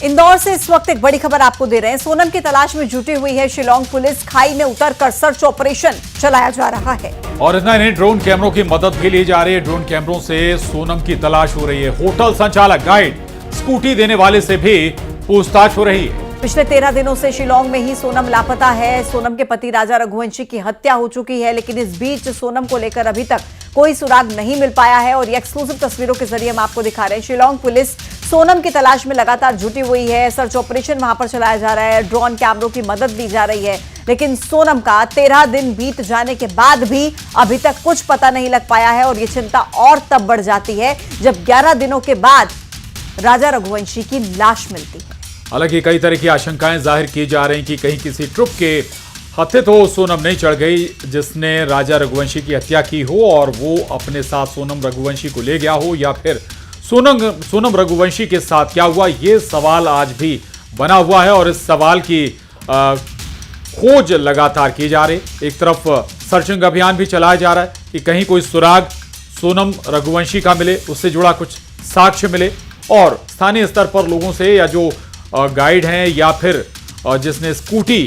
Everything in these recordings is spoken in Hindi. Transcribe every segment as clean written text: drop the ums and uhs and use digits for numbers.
इंदौर से इस वक्त एक बड़ी खबर आपको दे रहे हैं। सोनम की तलाश में जुटी हुई है शिलांग पुलिस। खाई में उतरकर सर्च ऑपरेशन चलाया जा रहा है और इतना नहीं, ड्रोन कैमरों की मदद भी ली जा रही है। ड्रोन कैमरों से सोनम की तलाश हो रही है। होटल संचालक, गाइड, स्कूटी देने वाले से भी पूछताछ हो रही है। पिछले 13 दिनों से शिलांग में ही सोनम लापता है। सोनम के पति राजा रघुवंशी की हत्या हो चुकी है, लेकिन इस बीच सोनम को लेकर अभी तक कोई सुराग नहीं मिल पाया है। और ये एक्सक्लूसिव तस्वीरों के जरिए हम आपको दिखा रहे हैं। शिलांग पुलिस सोनम की तलाश में लगातार जुटी हुई है। सर्च ऑपरेशन वहां पर चलाया जा रहा है। ड्रोन कैमरों की मदद ली जा रही है, लेकिन सोनम का 13 दिन बीत जाने के बाद भी अभी तक कुछ पता नहीं लग पाया है। और ये चिंता और तब बढ़ जाती है जब 11 दिनों के बाद राजा रघुवंशी की लाश मिलती है। हालांकि कई तरह की आशंकाएं जाहिर की जा रही कि कहीं किसी ट्रुप के हत्थे तो सोनम नहीं चढ़ गई जिसने राजा रघुवंशी की हत्या की हो और वो अपने साथ सोनम रघुवंशी को ले गया हो, या फिर सोनम रघुवंशी के साथ क्या हुआ, ये सवाल आज भी बना हुआ है। और इस सवाल की खोज लगातार की जा रही। एक तरफ सर्चिंग अभियान भी चलाया जा रहा है कि कहीं कोई सुराग सोनम रघुवंशी का मिले, उससे जुड़ा कुछ साक्ष्य मिले। और स्थानीय स्तर पर लोगों से, या जो गाइड हैं या फिर जिसने स्कूटी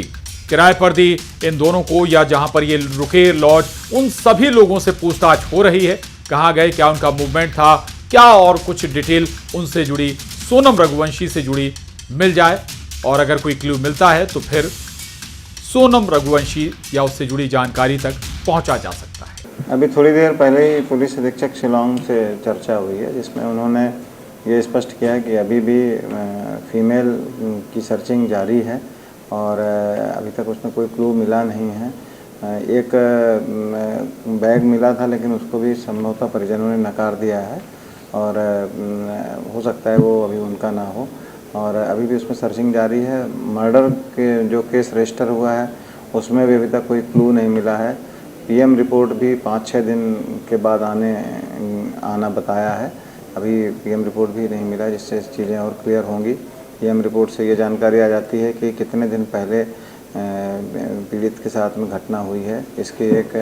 किराए पर दी इन दोनों को, या जहां पर ये रुके लॉज, उन सभी लोगों से पूछताछ हो रही है। कहां गए, क्या उनका मूवमेंट था, क्या और कुछ डिटेल उनसे जुड़ी, सोनम रघुवंशी से जुड़ी मिल जाए। और अगर कोई क्लू मिलता है तो फिर सोनम रघुवंशी या उससे जुड़ी जानकारी तक पहुंचा जा सकता है। अभी थोड़ी देर पहले ही पुलिस अधीक्षक शिलांग से चर्चा हुई है, जिसमें उन्होंने ये स्पष्ट किया है कि अभी भी फीमेल की सर्चिंग जारी है और अभी तक उसमें कोई क्लू मिला नहीं है। एक बैग मिला था, लेकिन उसको भी संभवतः परिजनों ने नकार दिया है और हो सकता है वो अभी उनका ना हो। और अभी भी उसमें सर्चिंग जारी है। मर्डर के जो केस रजिस्टर हुआ है उसमें भी अभी तक कोई क्लू नहीं मिला है। पीएम रिपोर्ट भी 5-6 दिन के बाद आना बताया है। अभी पीएम रिपोर्ट भी नहीं मिला, जिससे चीज़ें और क्लियर होंगी। पीएम रिपोर्ट से ये जानकारी आ जाती है कि कितने दिन पहले पीड़ित के साथ में घटना हुई है, इसकी एक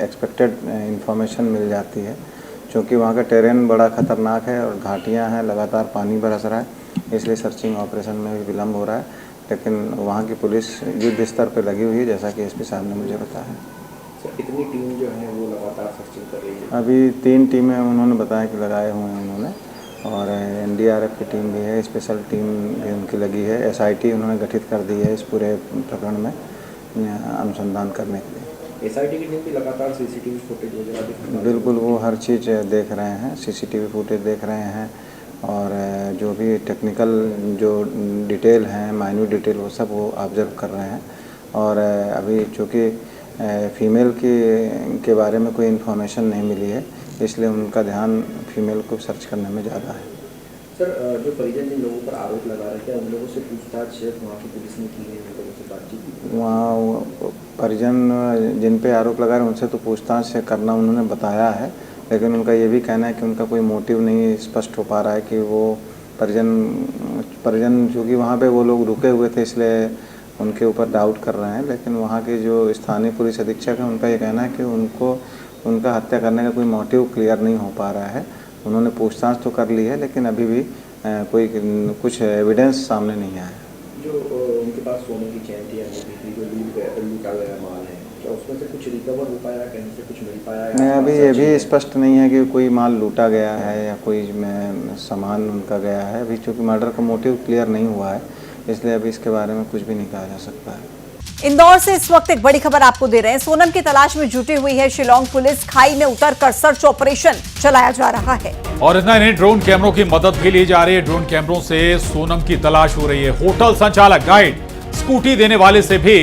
एक्सपेक्टेड इंफॉर्मेशन मिल जाती है। क्योंकि वहाँ का टेरेन बड़ा ख़तरनाक है और घाटियाँ हैं, लगातार पानी बरस रहा है, इसलिए सर्चिंग ऑपरेशन में भी विलम्ब हो रहा है। लेकिन वहाँ की पुलिस युद्ध स्तर पर लगी हुई है, जैसा कि एसपी साहब ने मुझे बताया। कितनी टीम जो है वो लगातार सर्चिंग कर रही है? अभी 3 टीमें उन्होंने बताया कि लगाए हुए हैं उन्होंने, और एनडीआरएफ की टीम भी है, स्पेशल टीम भी उनकी लगी है। एसआईटी उन्होंने गठित कर दी है इस पूरे प्रकरण में अनुसंधान करने के लिए। एसआईटी की टीम भी लगातार सीसीटीवी फुटेज वगैरह? बिल्कुल, वो हर चीज़ देख रहे हैं, सीसीटीवी फुटेज देख रहे हैं और जो भी टेक्निकल जो डिटेल हैं, माइन्यूट डिटेल, वो सब वो ऑब्जर्व कर रहे हैं। और अभी चूँकि फीमेल के बारे में कोई इन्फॉर्मेशन नहीं मिली है, इसलिए उनका ध्यान फीमेल को सर्च करने में ज़्यादा है। सर, जो परिजन जिन लोगों पर आरोप लगा रहे थे, उन लोगों से पूछताछ वहाँ की पुलिस ने की है? उन लोगों से बातचीत? वहाँ परिजन जिन पे आरोप लगा रहे हैं उनसे तो पूछताछ से करना उन्होंने बताया है, लेकिन उनका ये भी कहना है कि उनका कोई मोटिव नहीं स्पष्ट हो पा रहा है कि वो परिजन चूँकि वहाँ पे वो लोग रुके हुए थे, इसलिए उनके ऊपर डाउट कर रहे हैं। लेकिन वहाँ के जो स्थानीय पुलिस अधीक्षक हैं, उनका ये कहना है कि उनका हत्या करने का कोई मोटिव क्लियर नहीं हो पा रहा है। उन्होंने पूछताछ तो कर ली है, लेकिन अभी भी कोई कुछ एविडेंस सामने नहीं आया। जो उनके पास सोने की चैन थी, जो लूटा गया माल है, क्या उसमें से कुछ रिकवर हो पाया, कहीं से कुछ मिल पाया? नहीं, अभी ये भी स्पष्ट नहीं है कि कोई माल लूटा गया है या कोई सामान उनका गया है। अभी चूँकि मर्डर का मोटिव क्लियर नहीं हुआ है, इसलिए अभी इसके बारे में कुछ भी नहीं कहा जा सकता है। इंदौर से इस वक्त एक बड़ी खबर आपको दे रहे हैं। सोनम की तलाश में जुटी हुई है शिलांग पुलिस। खाई में उतरकर सर्च ऑपरेशन चलाया जा रहा है और इतना नहीं, ड्रोन कैमरों की मदद भी ली जा रही है। ड्रोन कैमरों से सोनम की तलाश हो रही है। होटल संचालक, गाइड, स्कूटी देने वाले से भी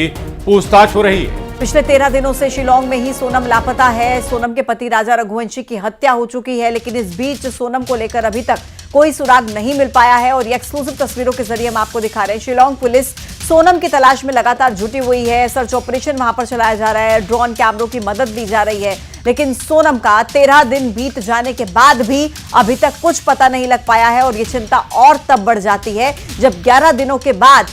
पूछताछ हो रही है। पिछले 13 दिनों से शिलांग में ही सोनम लापता है। सोनम के पति राजा रघुवंशी की हत्या हो चुकी है, लेकिन इस बीच सोनम को लेकर अभी तक कोई सुराग नहीं मिल पाया है। और ये एक्सक्लूसिव तस्वीरों के जरिए हम आपको दिखा रहे हैं। शिलांग पुलिस सोनम की तलाश में लगातार जुटी हुई है। सर्च ऑपरेशन वहां पर चलाया जा रहा है। ड्रोन कैमरों की मदद ली जा रही है, लेकिन सोनम का 13 दिन बीत जाने के बाद भी अभी तक कुछ पता नहीं लग पाया है। और ये चिंता और तब बढ़ जाती है जब 11 दिनों के बाद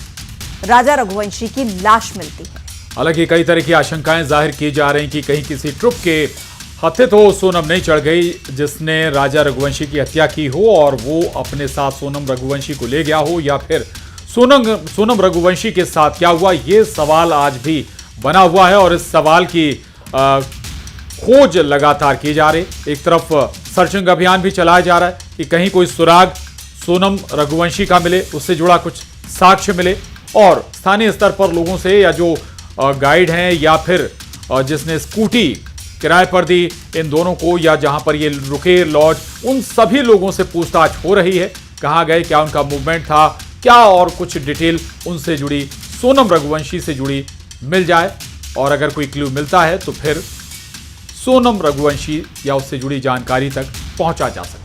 राजा रघुवंशी की लाश मिलती है। हालांकि कई तरह की आशंकाएं जाहिर की जा रही कि कहीं किसी ट्रुप के हत्या तो सोनम नहीं चढ़ गई जिसने राजा रघुवंशी की हत्या की हो और वो अपने साथ सोनम रघुवंशी को ले गया हो, या फिर सोनम रघुवंशी के साथ क्या हुआ, ये सवाल आज भी बना हुआ है। और इस सवाल की खोज लगातार की जा रही। एक तरफ सर्चिंग अभियान भी चलाया जा रहा है कि कहीं कोई सुराग सोनम रघुवंशी का मिले, उससे जुड़ा कुछ साक्ष्य मिले, और स्थानीय स्तर पर लोगों से या जो गाइड हैं या फिर जिसने स्कूटी किराए पर दी इन दोनों को, या जहां पर ये रुके लॉज, उन सभी लोगों से पूछताछ हो रही है। कहां गए, क्या उनका मूवमेंट था, क्या और कुछ डिटेल उनसे जुड़ी, सोनम रघुवंशी से जुड़ी मिल जाए, और अगर कोई क्लू मिलता है तो फिर सोनम रघुवंशी या उससे जुड़ी जानकारी तक पहुंचा जा सकता है।